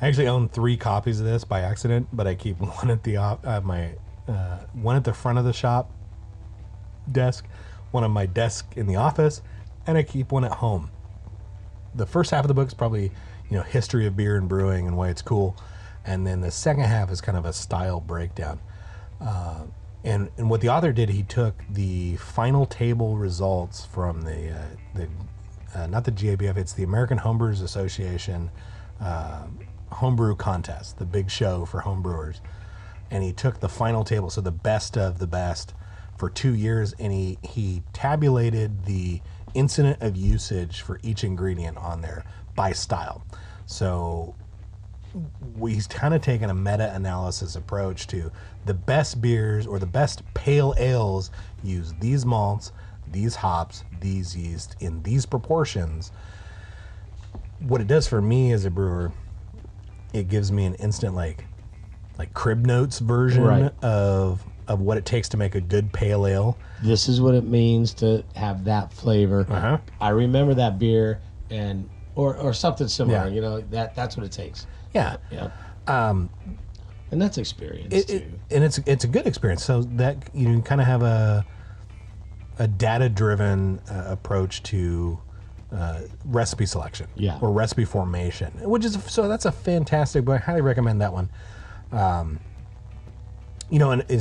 I actually own 3 copies of this by accident, but I keep one at the one at the front of the shop desk, one on my desk in the office, and I keep one at home. The first half of the book is probably history of beer and brewing and why it's cool. And then the second half is kind of a style breakdown. And what the author did, he took the final table results from the not the GABF, it's the American Homebrewers Association homebrew contest, the big show for homebrewers. And he took the final table, so the best of the best, for 2 years, and he tabulated the incident of usage for each ingredient on there by style. So he's kind of taken a meta-analysis approach to the best beers or the best pale ales use these malts, these hops, these yeast in these proportions. What it does for me as a brewer, it gives me an instant like crib notes version Right. of what it takes to make a good pale ale. This is what it means to have that flavor. Uh-huh. I remember that beer, and or something similar. Yeah. That's what it takes. Yeah. Yeah. And that's experience too. And it's a good experience. So that you kind of have a data-driven approach to recipe selection, Yeah. or recipe formation, so that's a fantastic book. I highly recommend that one. And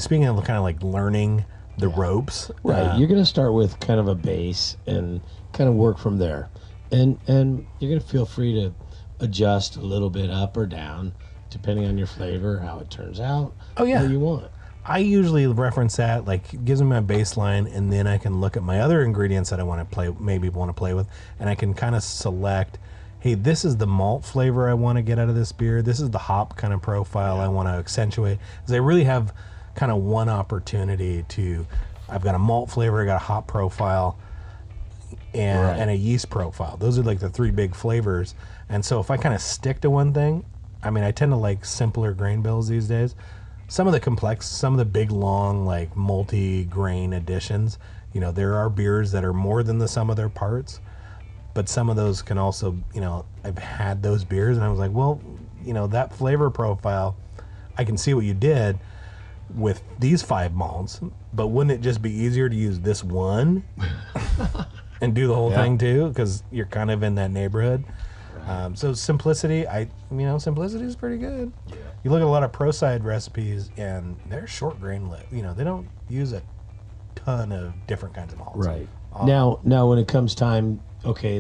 speaking of kind of like learning the ropes, Right. You're going to start with kind of a base and kind of work from there. And you're going to feel free to adjust a little bit up or down depending on your flavor, how it turns out. Oh, yeah. What you want. I usually reference that, like, it gives me my baseline, and then I can look at my other ingredients that I want to play with, and I can kind of select, hey, this is the malt flavor I want to get out of this beer. This is the hop kind of profile I want to accentuate. Because I really have kind of one opportunity I've got a malt flavor, I got a hop profile, and a yeast profile. Those are like the three big flavors. And so if I kind of stick to one thing, I tend to like simpler grain bills these days. Some of the big, long, like multi-grain additions, there are beers that are more than the sum of their parts, but some of those can also, I've had those beers and I was like, well, that flavor profile, I can see what you did with these 5 malts, but wouldn't it just be easier to use this one and do the whole thing too? Because you're kind of in that neighborhood. So simplicity, simplicity is pretty good. Yeah. You look at a lot of pro-side recipes, and they're short grain they don't use a ton of different kinds of malts. Right. Now when it comes time, okay,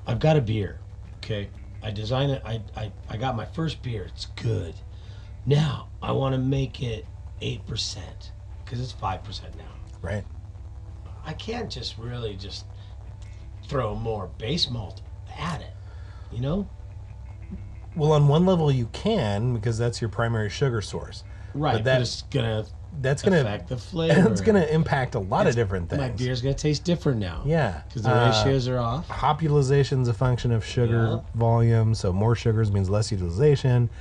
I've got a beer. Okay, I design it. I got my first beer. It's good. Now I want to make it 8% because it's 5% now. Right. I can't just throw more base malt at it. Well, on one level you can, because that's your primary sugar source. Right, but it's gonna affect the flavor. It's gonna impact a lot of different things. My beer's gonna taste different now. Yeah, because the ratios are off. Hop utilization is a function of sugar volume, so more sugars means less utilization.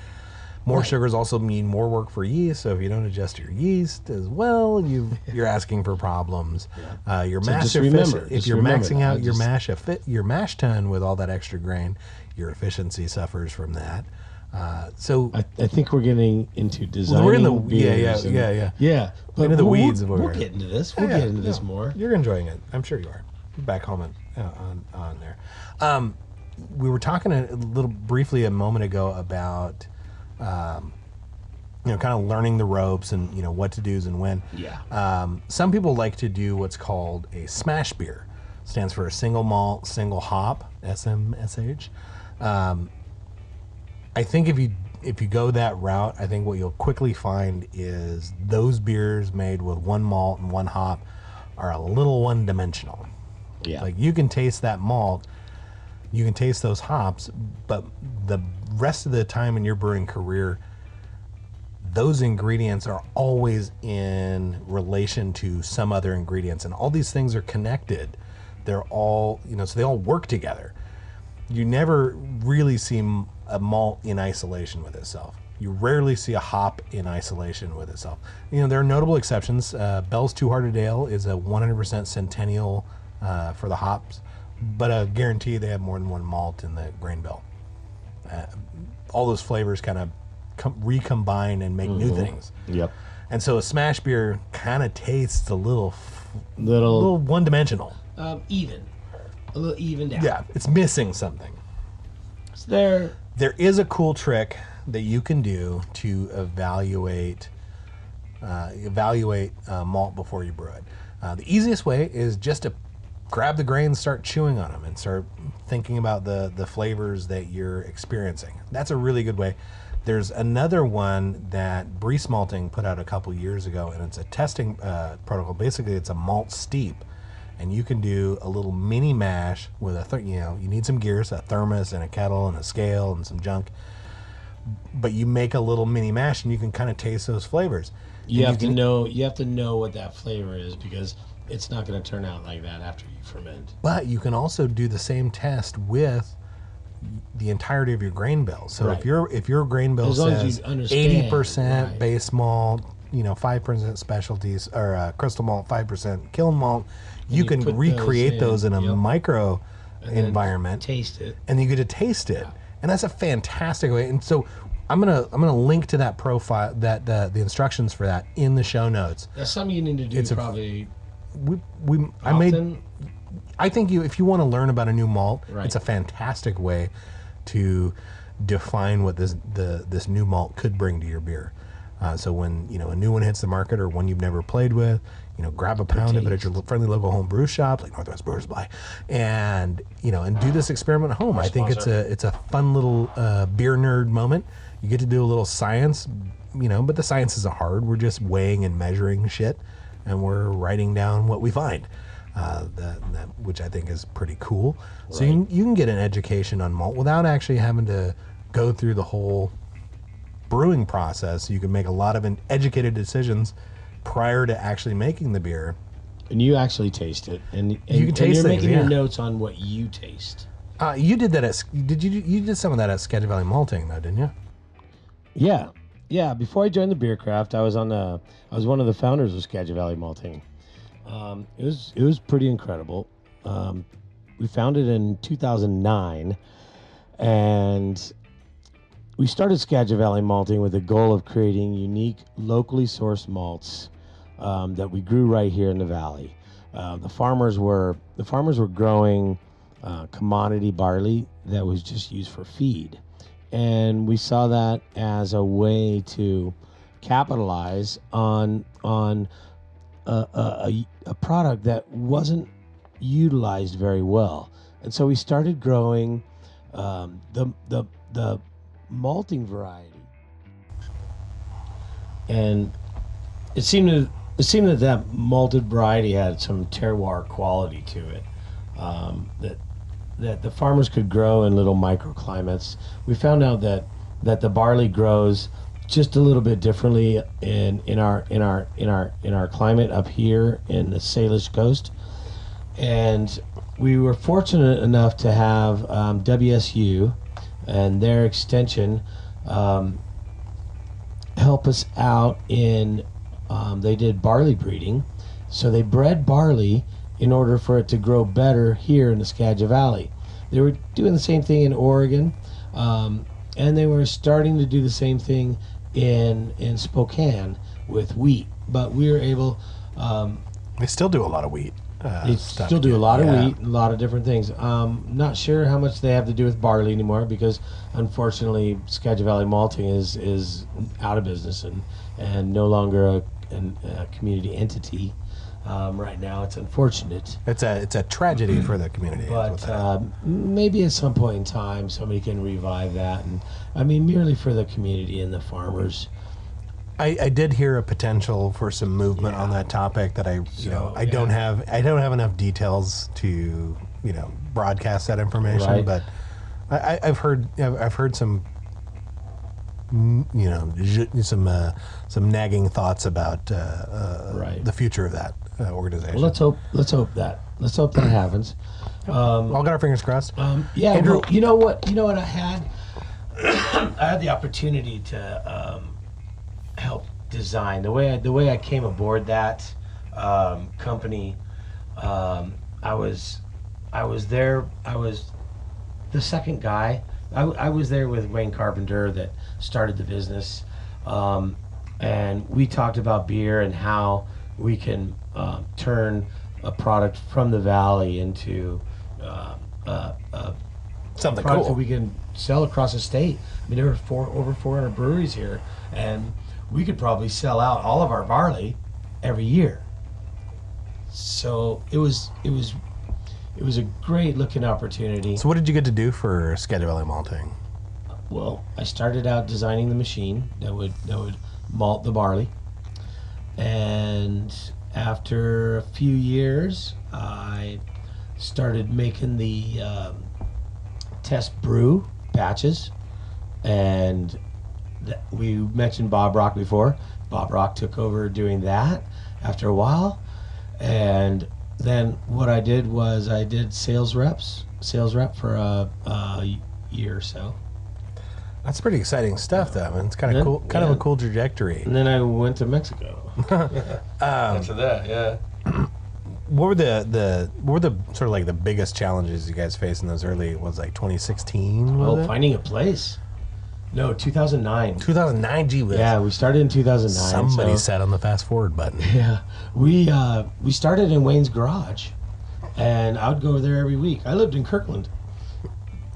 More sugars also mean more work for yeast. So if you don't adjust your yeast as well, you're asking for problems. Your mash efficiency. If you're maxing out your mash tun with all that extra grain, your efficiency suffers from that. So I think we're getting into designing. We're in the beers yeah. But into the weeds of we'll get into this. We'll get into this more. You're enjoying it. I'm sure you are. Back home on there. We were talking a little briefly a moment ago about. Kind of learning the ropes and what to do and when. Yeah. Some people like to do what's called a smash beer. Stands for a single malt, single hop, SMSH. I think if you go that route, I think what you'll quickly find is those beers made with one malt and one hop are a little one-dimensional. Yeah. Like you can taste that malt, you can taste those hops, but the rest of the time in your brewing career, those ingredients are always in relation to some other ingredients, and all these things are connected. They're all, so they all work together. You never really see a malt in isolation with itself. You rarely see a hop in isolation with itself. There are notable exceptions. Bell's Two Hearted Ale is a 100% centennial for the hops, but I guarantee they have more than one malt in the grain bill. All those flavors kind of recombine and make new things. Yep. And so a smash beer kind of tastes a little one-dimensional. A little evened out. Yeah, it's missing something. There is a cool trick that you can do to evaluate malt before you brew it. The easiest way is just to grab the grains, start chewing on them, and start thinking about the flavors that you're experiencing. That's a really good way. There's another one that Breeze Malting put out a couple years ago, and it's a testing protocol. Basically, it's a malt steep, and you can do a little mini mash with you need some gears, a thermos and a kettle and a scale and some junk. But you make a little mini mash, and you can kind of taste those flavors. You have to know what that flavor is, because it's not going to turn out like that after you ferment. But you can also do the same test with the entirety of your grain bill. So Right. if your grain bill As long as says you understand, 80% right. base malt, 5% specialties, or crystal malt, 5% kiln malt, you you can put recreate those those in a yep. micro And then environment, taste it. and you get to taste it. And that's a fantastic way. And so I'm gonna link to that profile, that the instructions for that in the show notes. That's something you need to do I think if you want to learn about a new malt, Right. it's a fantastic way to define what this new malt could bring to your beer. So when a new one hits the market, or one you've never played with, grab a pound of it at your friendly local home brew shop, like Northwest Brewer Supply, and do this experiment at home. I think it's a fun little beer nerd moment. You get to do a little science, but the science isn't hard. We're just weighing and measuring shit, and we're writing down what we find. Which I think is pretty cool. Right. So you can get an education on malt without actually having to go through the whole brewing process. You can make a lot of educated decisions prior to actually making the beer. And you actually taste it, and you can taste you're things, making yeah. your notes on what you taste. You did that you did some of that at Skagit Valley Malting, though, didn't you? Yeah. Before I joined the Beer Craft, I was one of the founders of Skagit Valley Malting. It was pretty incredible. We founded in 2009, and we started Skagit Valley Malting with the goal of creating unique, locally sourced malts that we grew right here in the valley. The farmers were growing commodity barley that was just used for feed, and we saw that as a way to capitalize on a product that wasn't utilized very well. And so we started growing the malting variety, and it seemed that malted variety had some terroir quality to it, that the farmers could grow in little microclimates. We found out that the barley grows just a little bit differently in our climate up here in the Salish Coast, and we were fortunate enough to have WSU and their extension help us out in they did barley breeding. So they bred barley in order for it to grow better here in the Skagit Valley. They were doing the same thing in Oregon, and they were starting to do the same thing in Spokane with wheat. But we were able... They still do a lot of wheat. They still do a lot of wheat, a lot of different things. Not sure how much they have to do with barley anymore, because unfortunately Skagit Valley Malting is out of business and no longer a community entity. Right now, it's unfortunate. It's a tragedy for the community. But maybe at some point in time, somebody can revive that, and I mean, merely for the community and the farmers. I did hear a potential for some movement on that topic that I don't have enough details to broadcast that information, Right. but I've heard some some nagging thoughts about the future of that organization. Well, let's hope that happens. All got our fingers crossed. Yeah, Andrew, well, you know what I had I had the opportunity to help design the way I came aboard that company. I was there. I was the second guy. I was there with Wayne Carpenter that started the business, and we talked about beer and how we can turn a product from the valley into Something product cool. that we can sell across the state. I mean, there are over 400 breweries here, and we could probably sell out all of our barley every year. So it was a great looking opportunity. So what did you get to do for Skagit Valley Malting? Well, I started out designing the machine that would malt the barley, and after a few years, I started making the test brew batches, and we mentioned Bob Rock before. Bob Rock took over doing that after a while, and then what I did was I did sales rep for a year or so. That's pretty exciting stuff, though. Man. It's kind of cool, kind of a cool trajectory. And then I went to Mexico. After that, yeah. What were the sort of like the biggest challenges you guys faced in those early? Was like 2016? Was it? Finding a place. No, 2009. 2009, gee whiz. Yeah, we started in 2009. Somebody so, sat on the fast forward button. Yeah, we started in Wayne's garage, and I would go there every week. I lived in Kirkland.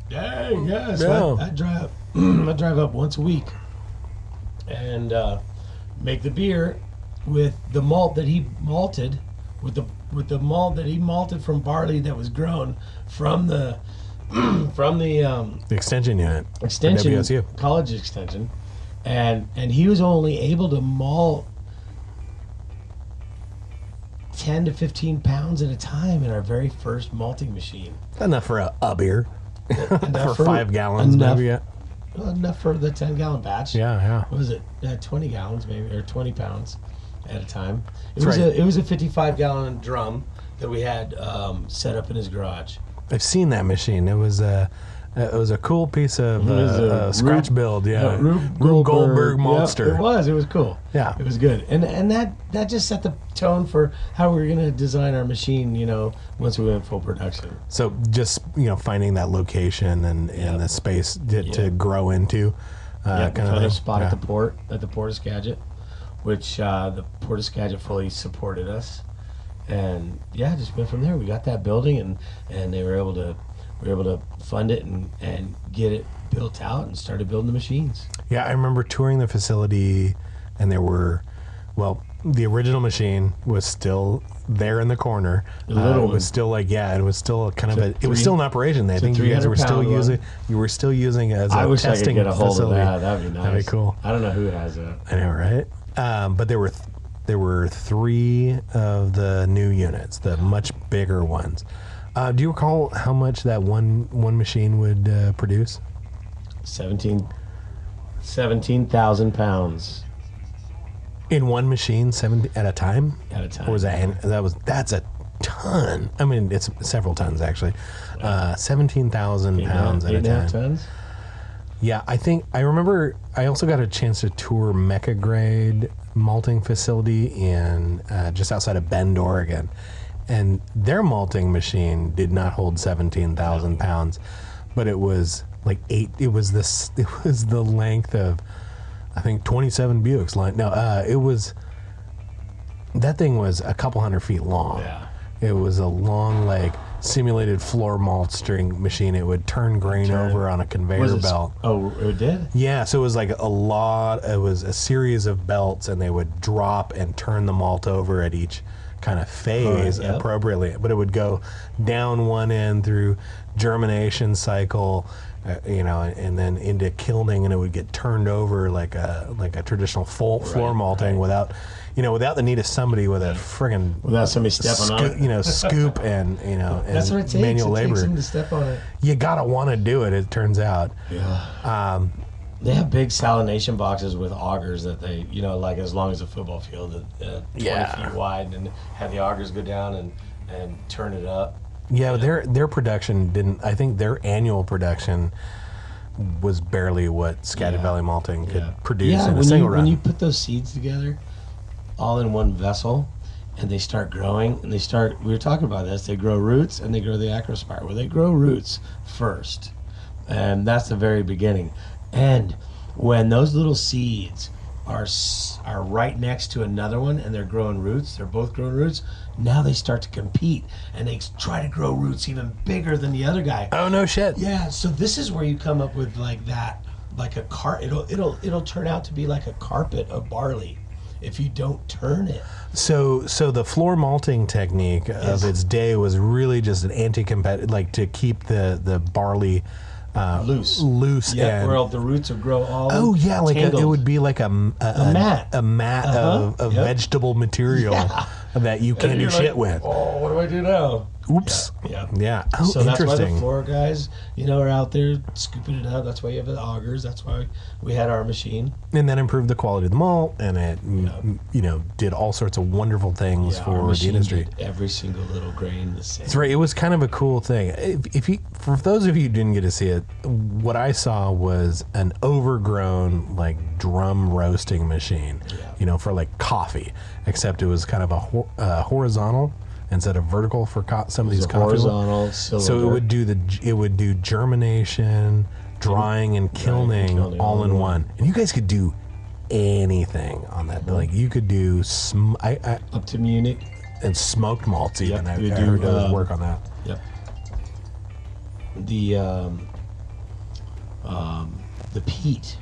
Dang, yeah. So I drive. I drive up once a week, and make the beer with the malt that he malted, with the malt that he malted from barley that was grown from the The extension unit. extension WSU. college extension, and he was only able to malt 10 to 15 pounds at a time in our very first malting machine. Enough for a beer. Enough for 5 gallons, enough, maybe. Yeah. Enough for the 10-gallon batch. Yeah. What was it? 20 gallons maybe, or 20 pounds at a time. It That's was right. it was a 55-gallon drum that we had set up in his garage. I've seen that machine. It was a cool piece of was a scratch Rube- build. Yeah, Rube Goldberg Yep, maltster. it was cool. Yeah. It was good. And that just set the tone for how we were going to design our machine, once we went full production. So just finding that location and the space to grow into. We kind found of a spot at the port of Skagit, which the Port of Skagit fully supported us. And just went from there. We got that building, and they were able to fund it and get it built out and started building the machines. Yeah, I remember touring the facility, and there were, the original machine was still there in the corner. The little it one. was still it was still kind of It's a it was still in operation. I think you guys were still 300-pound one. using. You were still using it as a I wish I could testing get a hold facility. of that. That'd be nice. That'd be cool. I don't know who has that. I know, right? But there were 3 of the new units, the much bigger ones. Do you recall how much that one machine would produce? 17,000 pounds In one machine, 7 at a time? at a time. Or was that's a ton. I mean, it's several tons actually. 17,000 pounds at a 8.5 time. tons? Yeah, I remember I also got a chance to tour Mecca Grade malting facility in just outside of Bend, Oregon. And their malting machine did not hold 17,000 pounds, but it was like it was the length of, I think, 27 Buicks line. No, that thing was a couple hundred feet long. Yeah. It was a long, simulated floor malting machine. It would turn grain over on a conveyor belt. Oh, it did? Yeah, so it was it was a series of belts, and they would drop and turn the malt over at each kind of phase Yep. appropriately. But it would go down one end through germination cycle, and then into kilning, and it would get turned over like a traditional floor malting without the need of somebody with a friggin' Without somebody stepping on it. scoop and That's what it takes. manual It takes labor. them to step on it. You gotta want to do it. It turns out. Yeah. They have big salination boxes with augers that they, as long as a football field, 20 feet wide, and have the augers go down and turn it up. Yeah, their production didn't. I think their annual production was barely what Skagit Valley Malting could produce in a single run. When you put those seeds together, all in one vessel, and they start growing, and we were talking about this, they grow roots and they grow the acrospire. Well, they grow roots first, and that's the very beginning. And when those little seeds are right next to another one and they're growing roots, they're both growing roots, now they start to compete and they try to grow roots even bigger than the other guy. Oh, no shit. Yeah, so this is where you come up with like that, like a it'll turn out to be like a carpet of barley if you don't turn it. So the floor malting technique of its day was really just an anti-competitive, like to keep the barley loose. Yeah, and, where the roots will grow all. Oh yeah, like it would be like a mat, of vegetable material that you can't do shit with. Oh, what do I do now? Oops. Yeah. Oh, so that's why the interesting. floor guys, are out there scooping it up. That's why you have the augers. That's why we had our machine. And that improved the quality of the malt, and it, did all sorts of wonderful things for the industry. Did every single little grain the same. That's right. It was kind of a cool thing. For those of you who didn't get to see it, what I saw was an overgrown like drum roasting machine, for like coffee, except it was kind of a horizontal instead of vertical for some of these coffee. Horizontal cylinder. So it would do germination, drying, and kilning all in one. And you guys could do anything on that. Like you could do up to Munich and smoked malts even. Yep, I heard there was work on that. Yep. The peat.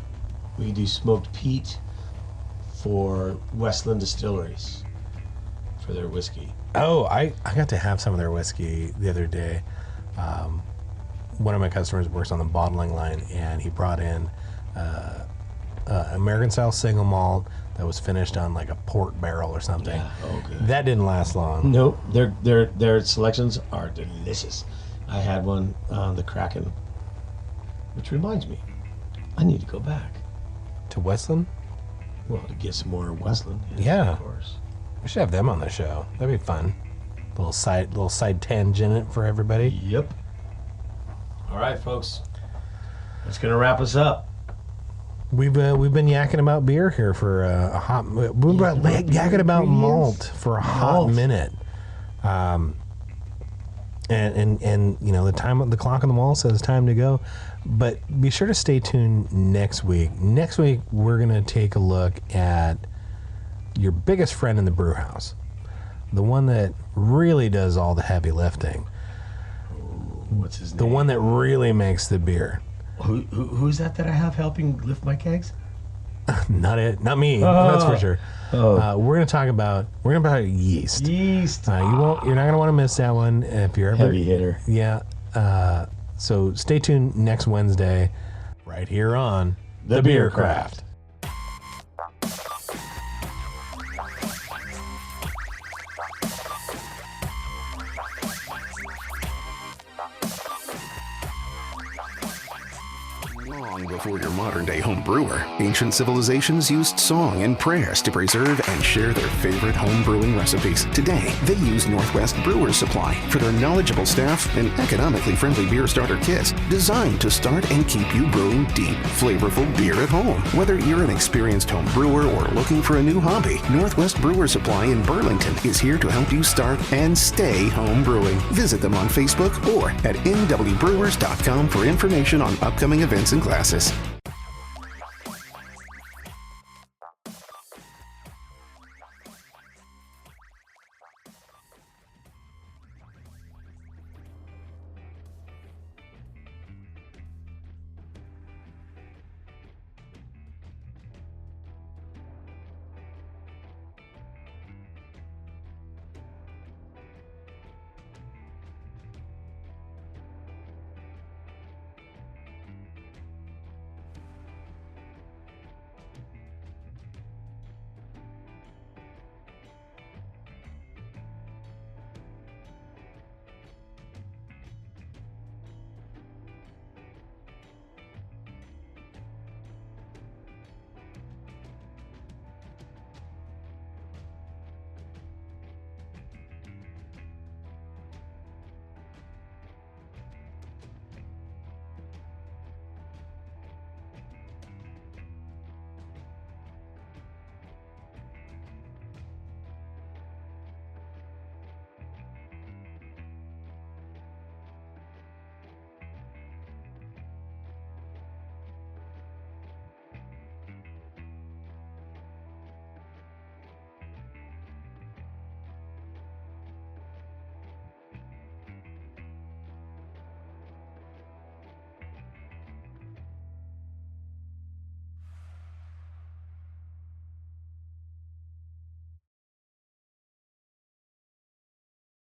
We do smoked peat for Westland distilleries for their whiskey. Oh, I got to have some of their whiskey the other day. One of my customers works on the bottling line, and he brought in American style single malt that was finished on like a port barrel or something. Yeah. Oh, good. That didn't last long. Nope. Their selections are delicious. I had one on the Kraken, which reminds me, I need to go back. To Westland? Well, to get some more Westland. Yeah. Of course. We should have them on the show. That'd be fun. Little side tangent for everybody. Yep. All right, folks. That's gonna wrap us up. We've been yakking about beer here for a hot. We've been yakking about malt for a hot minute. And the clock on the wall says time to go. But be sure to stay tuned next week. Next week we're gonna take a look at your biggest friend in the brew house, the one that really does all the heavy lifting. What's his name? The one that really makes the beer. Who's that I have helping lift my kegs? Not me. That's for sure. We're gonna talk about yeast. Yeast. You're not gonna want to miss that one if you're ever Heavy hitter. Yeah. So stay tuned next Wednesday, right here on The Beer Craft. Long before your modern-day home brewer, ancient civilizations used song and prayers to preserve and share their favorite home brewing recipes. Today, they use Northwest Brewers Supply for their knowledgeable staff and economically friendly beer starter kits designed to start and keep you brewing deep, flavorful beer at home. Whether you're an experienced home brewer or looking for a new hobby, Northwest Brewers Supply in Burlington is here to help you start and stay home brewing. Visit them on Facebook or at nwbrewers.com for information on upcoming events and classes.